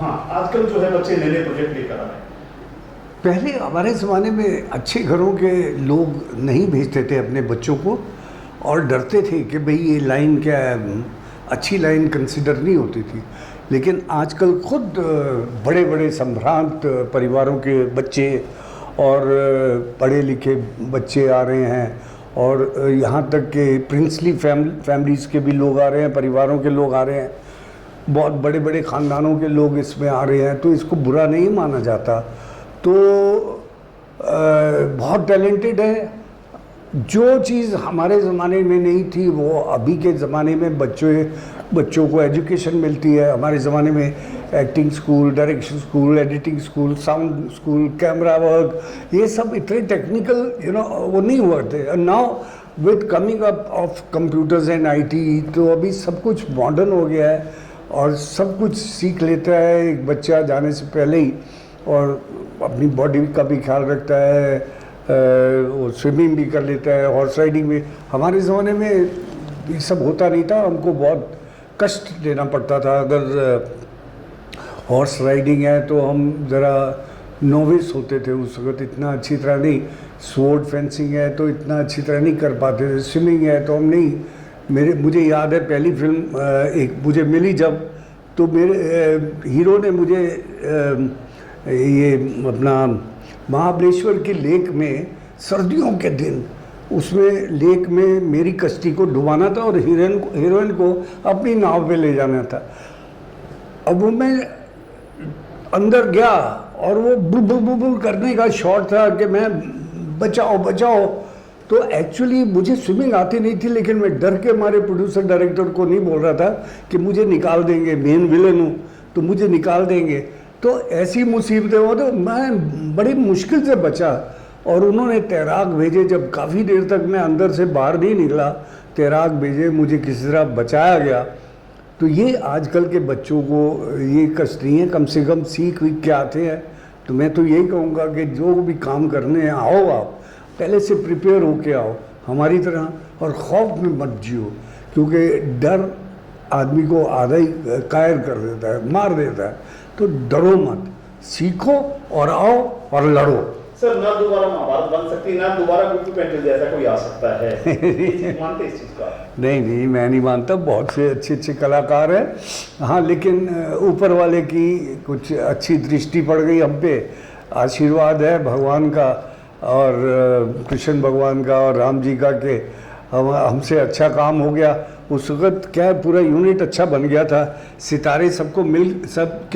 हाँ आजकल जो है बच्चे नए नए प्रोजेक्ट लेकर आ रहे हैं। पहले हमारे ज़माने में अच्छे घरों के लोग नहीं भेजते थे अपने बच्चों को और डरते थे कि भाई ये लाइन क्या है, अच्छी लाइन कंसिडर नहीं होती थी। लेकिन आजकल खुद बड़े बड़े संभ्रांत परिवारों के बच्चे और पढ़े लिखे बच्चे आ रहे हैं और यहाँ तक कि प्रिंसली फैमिलीज़ के भी लोग आ रहे हैं, परिवारों के लोग आ रहे हैं, बहुत बड़े बड़े ख़ानदानों के लोग इसमें आ रहे हैं। तो इसको बुरा नहीं माना जाता। तो बहुत टैलेंटेड है। जो चीज़ हमारे ज़माने में नहीं थी वो अभी के ज़माने में बच्चों को एजुकेशन मिलती है। हमारे ज़माने में acting school, direction school, editing school, sound school, camera work, ये सब इतने टेक्निकल वो नहीं हुआ थे। Now with coming up of computers and IT तो अभी सब कुछ मॉडर्न हो गया है और सब कुछ सीख लेता है एक बच्चा जाने से पहले ही, और अपनी बॉडी का भी ख्याल रखता है, वो स्विमिंग भी कर लेता है, हॉर्स राइडिंग भी। हमारे ज़माने में ये सब होता नहीं था, हमको बहुत कष्ट देना पड़ता था। अगर हॉर्स राइडिंग है तो हम ज़रा नोविस होते थे उस वक्त, इतना अच्छी तरह नहीं। स्वॉर्ड फेंसिंग है तो इतना अच्छी तरह नहीं कर पाते थे। स्विमिंग है तो हम नहीं। मुझे याद है पहली फिल्म एक मुझे मिली जब, तो मेरे हीरो ने मुझे ये अपना महाबलेश्वर की लेक में सर्दियों के दिन उसमें लेक में मेरी कश्ती को डुबाना था और हीरोइन को अपनी नाव पे ले जाना था। अब वो मैं अंदर गया और वो बुल करने का शॉट था कि मैं बचाओ बचाओ। तो एक्चुअली मुझे स्विमिंग आती नहीं थी, लेकिन मैं डर के हमारे प्रोड्यूसर डायरेक्टर को नहीं बोल रहा था कि मुझे निकाल देंगे, मेन विलन हूँ तो मुझे निकाल देंगे। तो ऐसी मुसीबतें हो तो मैं बड़ी मुश्किल से बचा और उन्होंने तैराक भेजे। जब काफ़ी देर तक मैं अंदर से बाहर नहीं निकला, तैराक भेजे, मुझे किसी तरह बचाया गया। तो ये आजकल के बच्चों को ये कष्ट नहीं है, कम से कम सीख वीख के आते हैं। तो मैं तो यही कहूँगा कि जो भी काम करने हैं आओ, आप पहले से प्रिपेयर होके आओ हमारी तरह, और खौफ में मत जियो, क्योंकि डर आदमी को आधा ही कायर कर देता है, मार देता है। तो डरो मत, सीखो और आओ और लड़ो। सर ना दोबारा महाभारत बन सकती, ना दोबारा गुप्पी पेंसिल जैसा कोई आ सकता है, मानते इस चीज़ का? नहीं, मैं नहीं मानता। बहुत से अच्छे अच्छे कलाकार हैं, हाँ, लेकिन ऊपर वाले की कुछ अच्छी दृष्टि पड़ गई हम पे, आशीर्वाद है भगवान का और कृष्ण भगवान का और राम जी का कि हमसे अच्छा काम हो गया। उस वक्त क्या है, पूरा यूनिट अच्छा बन गया था, सितारे सबके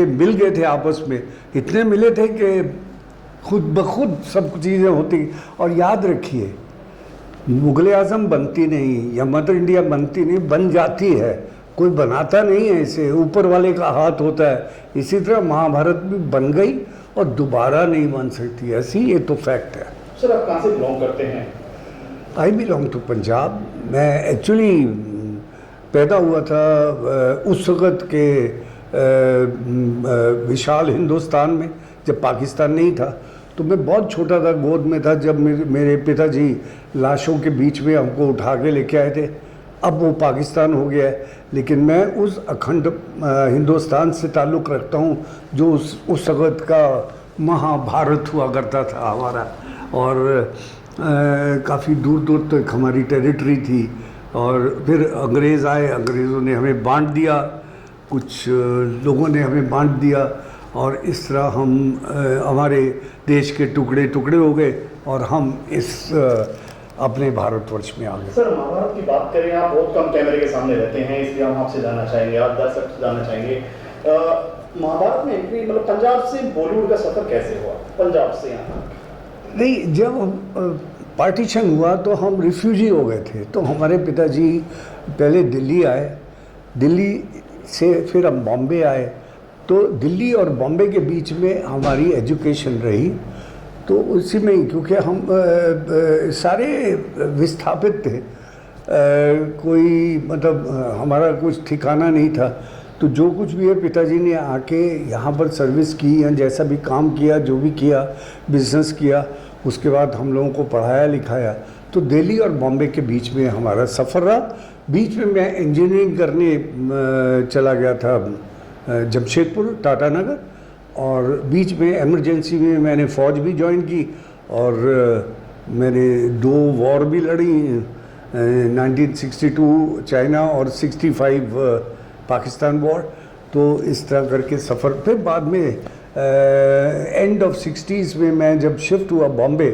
मिल गए थे आपस में, इतने मिले थे कि खुद ब खुद सब चीज़ें होती। और याद रखिए, मुग़ल आज़म बनती नहीं या मदर इंडिया बनती नहीं, बन जाती है, कोई बनाता नहीं है इसे, ऊपर वाले का हाथ होता है। इसी तरह महाभारत भी बन गई और दोबारा नहीं बन सकती, ऐसी ये तो फैक्ट है। सर आप कहाँ से बिलोंग करते हैं? I belong to Punjab. मैं एक्चुअली पैदा हुआ था उस वक़्त के विशाल हिंदुस्तान में, जब पाकिस्तान नहीं था। तो मैं बहुत छोटा था, गोद में था, जब मेरे पिताजी लाशों के बीच में हमको उठा के लेके आए थे। अब वो पाकिस्तान हो गया है, लेकिन मैं उस अखंड हिंदुस्तान से ताल्लुक़ रखता हूँ जो उस वक़्त का महाभारत हुआ करता था हमारा। और काफ़ी दूर दूर तक हमारी टेरिटरी थी। और फिर अंग्रेज़ आए, अंग्रेज़ों ने हमें बांट दिया, कुछ लोगों ने हमें बांट दिया, और इस तरह हम हमारे देश के टुकड़े टुकड़े हो गए और हम इस अपने भारतवर्ष में आ गए। सर महाभारत की बात करें, आप बहुत कम कैमरे के सामने रहते हैं, इसलिए हम आपसे जानना चाहेंगे, आप दर्शक से जानना चाहेंगे, महाभारत में एंट्री मतलब पंजाब से बॉलीवुड का सफ़र कैसे हुआ, पंजाब से यहाँ? नहीं, जब पार्टीशन हुआ तो हम रिफ्यूजी हो गए थे। तो हमारे पिताजी पहले दिल्ली आए, दिल्ली से फिर हम बॉम्बे आए। तो दिल्ली और बॉम्बे के बीच में हमारी एजुकेशन रही। तो उसी में ही, क्योंकि हम सारे विस्थापित थे, कोई मतलब हमारा कुछ ठिकाना नहीं था। तो जो कुछ भी है, पिताजी ने आके यहाँ पर सर्विस की या जैसा भी काम किया, जो भी किया, बिजनेस किया, उसके बाद हम लोगों को पढ़ाया लिखाया। तो दिल्ली और बॉम्बे के बीच में हमारा सफ़र रहा। बीच में मैं इंजीनियरिंग करने चला गया था जमशेदपुर टाटा नगर, और बीच में इमरजेंसी में मैंने फ़ौज भी ज्वाइन की और मैंने 2 वॉर भी लड़ी, 1962 चाइना और 65 पाकिस्तान वॉर। तो इस तरह करके सफ़र, फिर बाद में एंड ऑफ 60s में मैं जब शिफ्ट हुआ बॉम्बे,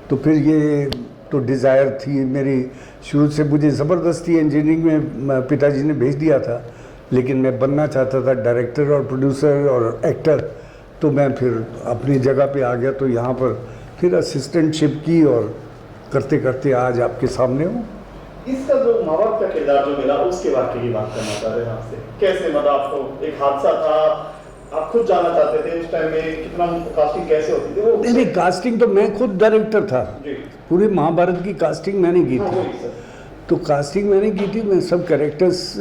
तो फिर ये तो डिज़ायर थी मेरी शुरू से, मुझे ज़बरदस्ती इंजीनियरिंग में पिताजी ने भेज दिया था, लेकिन मैं बनना चाहता था डायरेक्टर और प्रोड्यूसर और एक्टर। तो मैं फिर अपनी जगह पे आ गया, तो यहाँ पर फिर असिस्टेंटशिप की और करते करते आज आपके सामने हूँ। इसका जो माँ बाप का किरदार जो मिला, उसके वाकई की बात करना चाह रहे हैं आपसे। कैसे, मतलब आपको एक हादसा था, आप खुद जाना चाहते थे उस टाइम में, कितना कास्टिंग कैसे होती थी वो? नहीं, कास्टिंग तो मैं खुद डायरेक्टर था जी। पूरी महाभारत की कास्टिंग मैंने की हाँ, थी। वही सर। तो कास्टिंग मैंने की थी, मैं सब कैरेक्टर्स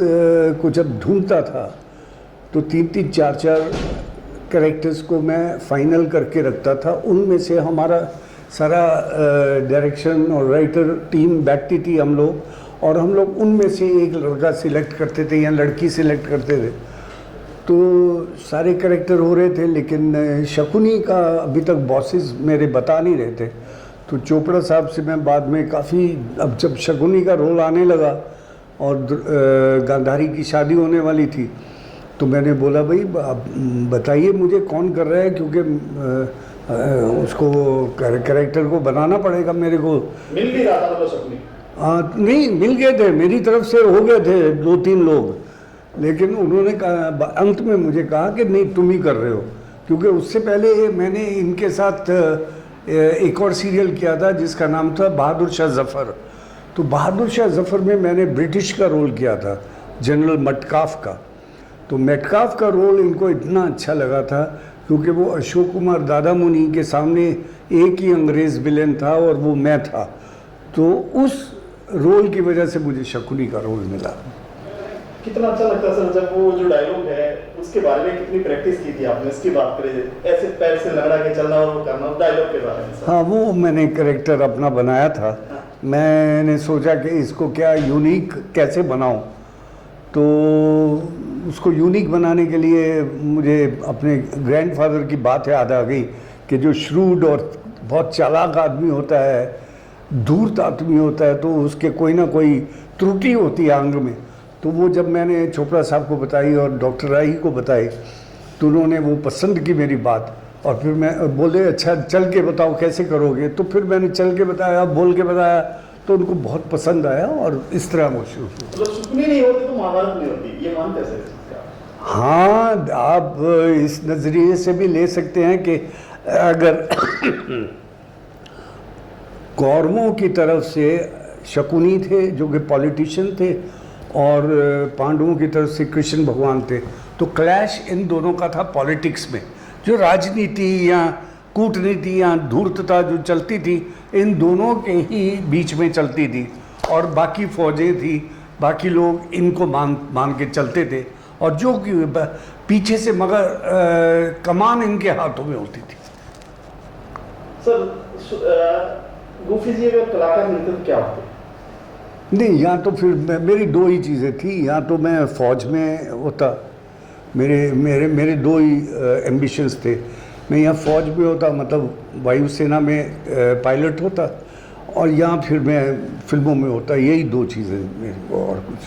को जब ढूंढता था तो 3-3, 4-4 कैरेक्टर्स को मैं फाइनल करके रखता था। उनमें से हमारा सारा डायरेक्शन और राइटर टीम बैठती थी हम लोग, और हम लोग उनमें से एक लड़का सिलेक्ट करते थे या लड़की सिलेक्ट करते थे। तो सारे कैरेक्टर हो रहे थे, लेकिन शकुनी का अभी तक बॉसेस मेरे बता नहीं रहे थे। तो चोपड़ा साहब से मैं बाद में काफ़ी, अब जब शकुनी का रोल आने लगा और गांधारी की शादी होने वाली थी, तो मैंने बोला भाई आप बताइए मुझे कौन कर रहा है, क्योंकि उसको कैरेक्टर को बनाना पड़ेगा मेरे को। मिल भी रहा था मतलब शकुनी? नहीं, मिल गए थे, मेरी तरफ से हो गए थे 2-3 लोग, लेकिन उन्होंने कहा, अंत में मुझे कहा कि नहीं तुम ही कर रहे हो, क्योंकि उससे पहले मैंने इनके साथ एक और सीरियल किया था जिसका नाम था बहादुर शाह जफ़र। तो बहादुर शाह जफ़र में मैंने ब्रिटिश का रोल किया था, जनरल मटकाफ का। तो मेटकाफ का रोल इनको इतना अच्छा लगा था, क्योंकि वो अशोक कुमार दादा मुनि के सामने एक ही अंग्रेज़ विलेन था और वो मैं था। तो उस रोल की वजह से मुझे शकुनी का रोल मिला। कितना अच्छा लगता है सर, जब वो जो डायलॉग है उसके बारे में कितनी प्रैक्टिस की थी आपने? इसकी बात करें, ऐसे पैर से लंगड़ा के चलना और वो करना, डायलॉग के बारे में सर। हाँ, वो मैंने कैरेक्टर अपना बनाया था। मैंने सोचा कि इसको क्या यूनिक कैसे बनाऊं, तो उसको यूनिक बनाने के लिए मुझे अपने ग्रैंडफादर की बात याद आ गई कि जो श्रूड और बहुत चालाक आदमी होता है, धूर्त आदमी होता है, तो उसके कोई ना कोई त्रुटि होती है अंग में। तो वो जब मैंने चोपड़ा साहब को बताई और डॉक्टर राही को बताई, तो उन्होंने वो पसंद की मेरी बात, और फिर मैं बोले अच्छा चल के बताओ कैसे करोगे। तो फिर मैंने चल के बताया, बोल के बताया, तो उनको बहुत पसंद आया और इस तरह वो शुरू हुआ। मतलब शकुनी नहीं होती तो महाभारत नहीं होती, ये मानते हैं सर? हाँ, आप इस नज़रिए से भी ले सकते हैं कि अगर कौरवों की तरफ से शकुनी थे जो कि पॉलिटिशियन थे, और पांडवों की तरफ से कृष्ण भगवान थे, तो क्लैश इन दोनों का था पॉलिटिक्स में। जो राजनीति या कूटनीति या धूर्तता जो चलती थी, इन दोनों के ही बीच में चलती थी, और बाकी फौजें थी, बाकी लोग इनको मान के चलते थे, और जो कि पीछे से मगर कमान इनके हाथों में होती थी। सर गोफी जी अगर कलाकार मिलते तो क्या होते? नहीं, यहाँ तो फिर मेरी 2 ही चीज़ें थी। यहाँ तो मैं फ़ौज में होता, मेरे 2 ही एम्बिशंस थे। मैं यहाँ फ़ौज में होता, मतलब वायुसेना में पायलट होता, और यहाँ फिर मैं फिल्मों में होता। यही 2 चीज़ें मेरे को, और कुछ